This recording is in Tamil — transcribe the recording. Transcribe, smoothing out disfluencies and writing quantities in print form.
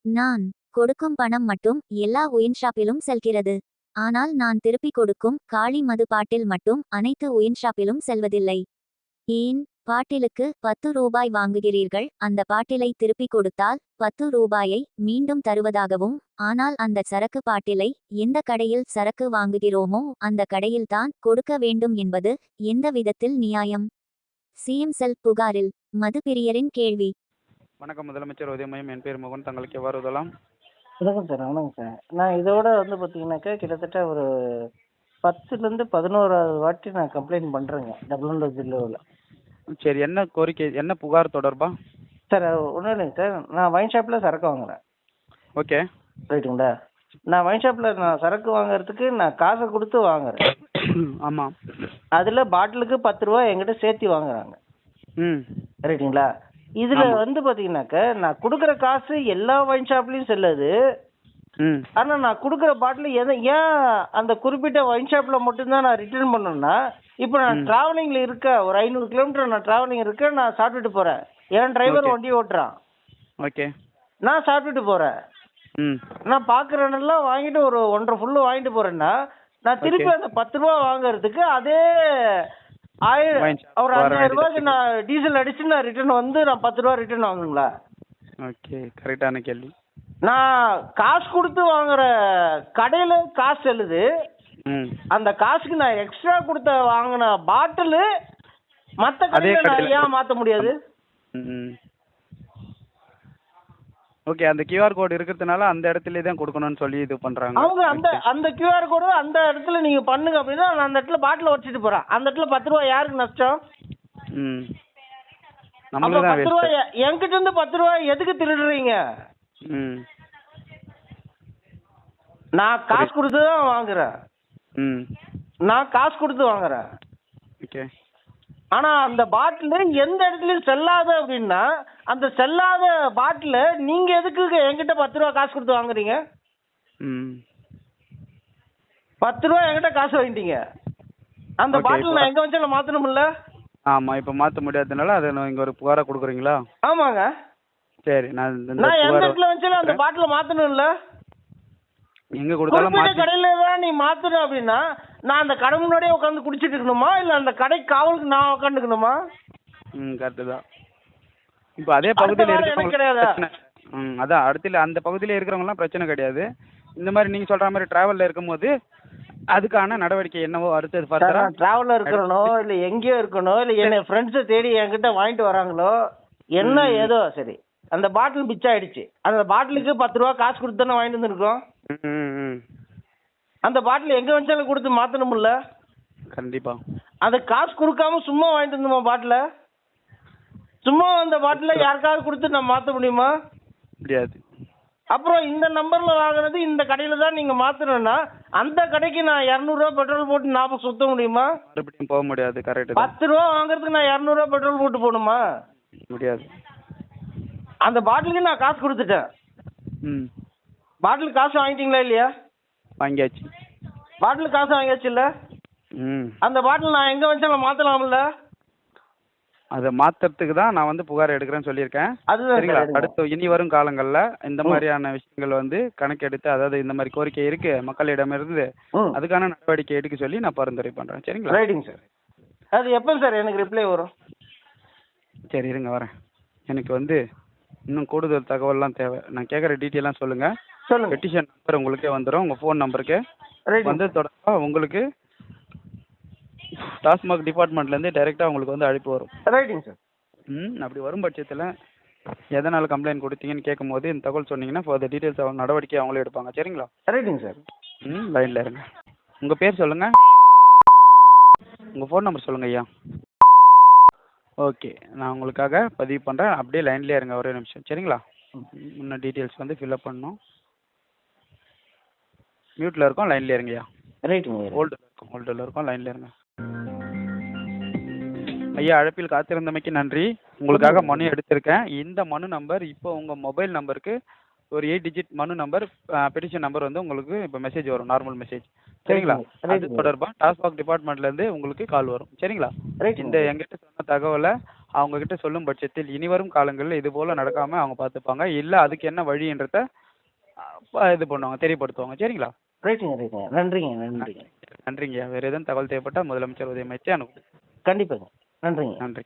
நான் கொடுக்கும் பணம் மட்டும் எல்லா ஒயின் ஷாப்பிலும் செல்கிறது. ஆனால் நான் திருப்பிக் கொடுக்கும் காளி மது பாட்டில் மட்டும் அனைத்து ஒயின் ஷாப்பிலும் செல்வதில்லை. ஏன்? பாட்டிலுக்கு 10 ரூபாய் வாங்குகிறீர்கள். அந்த பாட்டிலை திருப்பிக் கொடுத்தால் 10 ரூபாயை மீண்டும் தருவதாகவும், ஆனால் அந்த சரக்கு பாட்டிலை எந்த கடையில் சரக்கு வாங்குகிறோமோ அந்த கடையில்தான் கொடுக்க வேண்டும் என்பது எந்த விதத்தில் நியாயம்? சிஎம் செல் புகாரில் மதுப்பிரியரின் கேள்வி. வணக்கம் முதலமைச்சர் உதயமயம். என் பேர் மோகன். தங்களுக்கு எவ்வாறு உதவலாம்? வணக்கம் சார், வணக்கம் சார். நான் இதோட பார்த்தீங்கன்னாக்கா கிட்டத்தட்ட ஒரு 10லேருந்து 11வது வாட்டி நான் கம்ப்ளைண்ட் பண்ணுறேங்க டபுள்யூ ஜில்லாவில். சரி, என்ன கோரிக்கை, என்ன புகார் தொடர்பா? சார் ஒன்றும் இல்லைங்க சார், நான் ஒயின் ஷாப்பில் சரக்கு வாங்குறேன். ஓகே, ரைட்டுங்களா? நான் ஒயின் ஷாப்பில் நான் சரக்கு வாங்குறதுக்கு நான் காசை கொடுத்து வாங்குறேன். ஆமாம். அதில் பாட்டிலுக்கு 10 ரூபா என்கிட்ட சேர்த்து வாங்குறாங்க. ம், ரைட்டுங்களா? இதில் பார்த்தீங்கன்னாக்கா நான் கொடுக்குற காசு எல்லா ஒயின் ஷாப்லேயும் செல்லுது. ம், ஆனால் நான் கொடுக்குற பாட்டில் ஏன் அந்த குறிப்பிட்ட ஒயின் ஷாப்பில் மட்டும்தான் நான் ரிட்டர்ன் பண்ணணும்னா, இப்போ நான் ட்ராவலிங்கில் இருக்க ஒரு 500 கிலோமீட்டர் நான் ட்ராவலிங் இருக்க, நான் சாப்பிட்டுட்டு போகிறேன். என் டிரைவர் வண்டி ஓட்டுறான், ஓகே, நான் சாப்பிட்டுட்டு போகிறேன். ம், நான் பார்க்குறேன்னெல்லாம் வாங்கிட்டு ஒரு 1.5 ஃபுல்லு வாங்கிட்டு போகிறேன்னா, நான் திருப்பி அந்த 10 ரூபா வாங்குறதுக்கு அதே ஒரு 5000 ரூபாய்க்கு நான் டீசல் அடிச்சு நான் ரிட்டர்ன் வந்து நான் 10 ரூபா ரிட்டர்ன் வாங்குங்களா? ஓகே, கரெக்டான கேள்வி. நான் காசு கொடுத்து வாங்குற கடையில் காசு செல்லுது. ம், அந்த காசுக்கு நான் எக்ஸ்ட்ரா கொடுத்த வாங்கின பாட்டில் மற்ற கடையில் நான் ஏன் மாற்ற முடியாது? ம், ஓகே. அந்த கியூஆர் கோடு இருக்கிறதுனால அந்த இடத்துல தான் கொடுக்கணும்னு சொல்லி இது பண்றாங்க. அவங்க அந்த கியூஆர் கோடு அந்த இடத்துல நீங்க பண்ணுங்க அப்படின்னா நான் அந்த இடத்துல பாட்டில் வச்சுட்டு போறேன். அந்த இடத்துல 10 ரூபா யாருக்கு நஷ்டம்? ம், அப்ப நம்மளுக்கு தான் 10 ரூபா வேஸ்ட். என்கிட்ட இருந்து 10 ரூபா எதுக்கு திருடுறீங்க? ம், நான் காசு கொடுத்து தான் வாங்குறேன். ம், நான் காசு கொடுத்து வாங்குறேன். ஓகே. ஆனா அந்த பாட்டில் எந்த இடத்துலயும் செல்லாத அப்படின்னா, அந்த செல்லாத பாட்டில் நீங்க எதுக்கு என்கிட்ட 10 ரூபா காசு கொடுத்து வாங்குறீங்க? ம், 10 ரூபா என்கிட்ட காசு வாங்கிட்டீங்க. அந்த Okay, பாட்டில் நான் எங்க வச்சாலும் மாத்தணும்ல? ஆமா, இப்போ மாற்ற முடியாததுனால அதை இங்க ஒரு புகாரா கொடுக்குறீங்களா? ஆமாங்க. சரி, நான் இந்த நான் எந்த புகாரை இடத்துல வச்சாலும் அந்த பாட்டில் மாத்தணும்ல? எங்க கொடுத்தாலும் குறிப்பிட்ட மாத்தி. கடையில தான் நீ மாத்தணும் அப்படின்னா, நான் அந்த கடை முன்னாடியே உட்காந்து குடிச்சிட்டு இருக்கணுமா, இல்ல அந்த கடை காவலுக்கு நான் உட்காந்துக்கணுமா? ம், கரெக்டு தான். இப்போ அதே பகுதியில் வேலை எனக்கு இருக்கிறவங்களுக்கு கிடையாதா? பிரச்சனை. ம், அதான் அடுத்துல அந்த பகுதியில் இருக்கிறவங்கலாம் பிரச்சனை கிடையாது. இந்த மாதிரி நீங்கள் சொல்கிற மாதிரி ட்ராவலில் இருக்கும்போது அதுக்கான நடவடிக்கை என்னவோ அடுத்தது சார், ஃபர்தரா. நான் டிராவல்ல இருக்கனோ இல்ல எங்கேயோ இருக்கணும், இல்ல என் ஃப்ரெண்ட்ஸை தேடி என்கிட்ட வாங்கிட்டு வராங்களோ என்ன ஏதோ சரி, அந்த பாட்டில் பிச்சை ஆயிடுச்சு. அந்த பாட்டிலுக்கு 10 ரூபா காசு கொடுத்து தானே வாங்கிட்டு வந்துருக்கோம். ம், ம், அந்த பாட்டில் எங்க வச்சாலும் கொடுத்து மாத்தணும்ல? கண்டிப்பாக. அந்த காசு கொடுக்காம சும்மா வாங்கிட்டு வந்தோமா பாட்டில? சும்மா அந்த பாட்டில யாருக்காவது கொடுத்து நான் மாத்த முடியுமா? முடியாது. அப்புறம் இந்த நம்பர்ல வாங்குறது இந்த கடையில தான் நீங்க மாத்தணும்னா, அந்த கடைக்கு நான் 200 ரூபா பெட்ரோல் போட்டு நான் சுத்த முடியுமா? மறுபடியும் போக முடியாது. கரெக்டு தான். 10 ரூபா வாங்குறதுக்கு நான் 200 ரூபா பெட்ரோல் போட்டு போகணுமா? முடியாது. அந்த பாட்டிலுக்கு நான் காசு கொடுத்துட்டேன். ம், பாட்டில் காசு வாங்கிட்டீங்களா இல்லையா? வாங்கியாச்சு. பாட்டில் காசு வாங்கியாச்சு இல்ல? ம், அந்த பாட்டில் நான் எங்க வச்சாலும் மாத்தலாம்ல? அதை மாற்றுறதுக்கு தான் நான் புகார் எடுக்கிறேன்னு சொல்லியிருக்கேன். அதுதான் சரிங்களா? சார். அடுத்து இனி வரும் காலங்களில் இந்த மாதிரியான விஷயங்கள் கணக்கெடுத்து, அதாவது இந்த மாதிரி கோரிக்கை இருக்கு மக்களிடமிருந்து, அதுக்கான நடவடிக்கை எடுக்க சொல்லி நான் பரிந்துரை பண்ணுறேன். சரிங்களா? Writing sir. அது எப்போ சார் எனக்கு ரிப்ளை வரும்? சரி, இருங்க வரேன். எனக்கு இன்னும் கூடுதல் தகவல்லாம் தேவை. நான் கேட்குற டீட்டெயிலாம் சொல்லுங்கள். சொல்லுங்க. பெட்டிஷன் நம்பர் உங்களுக்கே வந்துடும், உங்கள் ஃபோன் நம்பருக்கு ரைட்டிங். தொடர்பாக உங்களுக்கு டாஸ்மாக் டிபார்ட்மெண்ட்லேருந்து டைரெக்டாக உங்களுக்கு அழைப்பு வரும். Writing sir. ம், அப்படி வரும் பட்சத்தில் எதனால் கம்ப்ளைண்ட் கொடுத்தீங்கன்னு கேட்கும்போது இந்த தகவல் சொன்னீங்கன்னா ஃபார் டீட்டெயில்ஸ் நடவடிக்கை அவங்களே எடுப்பாங்க. சரிங்களா? Writing sir. ம், லைனில் இருங்க. உங்கள் பேர் சொல்லுங்கள், உங்கள் ஃபோன் நம்பர் சொல்லுங்கள் ஐயா. ஓகே, நான் உங்களுக்காக பதிவு பண்ணுறேன். அப்படியே லைன்லேயே இருங்க ஒரே நிமிஷம். சரிங்களா? இன்னும் டீட்டெயில்ஸ் ஃபில்அப் பண்ணணும். மியூட்டில் இருக்கோம், லைன்லேயே இருங்கய்யா. ரைட்டிங். ஹோல்டில் இருக்கோம், லைன்லேயே இருங்க. ஐயா, அழைப்பில் காத்திருந்தமைக்கு நன்றி. உங்களுக்காக மனு எடுத்திருக்கேன். இந்த மனு நம்பர் இப்போ உங்கள் மொபைல் நம்பருக்கு ஒரு 8 டிஜிட் மனு நம்பர், பெட்டிஷன் நம்பர் உங்களுக்கு இப்போ மெசேஜ் வரும், நார்மல் மெசேஜ். சரிங்களா? அது தொடர்பாக டாஸ்மாக் டிபார்ட்மெண்ட்லேருந்து உங்களுக்கு கால் வரும். சரிங்களா? இந்த எங்கிட்ட சொன்ன தகவலை அவங்கக்கிட்ட சொல்லும் பட்சத்தில் இனிவரும் காலங்களில் இது போல் நடக்காமல் அவங்க பார்த்துப்பாங்க. இல்லை அதுக்கு என்ன வழின்றத இது பண்ணுவாங்க, தெரியப்படுத்துவாங்க. சரிங்களா? ரைட்டுங்க. நன்றிங்க. நன்றிங்கய்யா. வேறு எதுவும் தகவல் தேவைப்பட்டால் முதலமைச்சர் உதயமைச்சு அனுப்பு. கண்டிப்பாங்க. நன்றிங்க. நன்றி.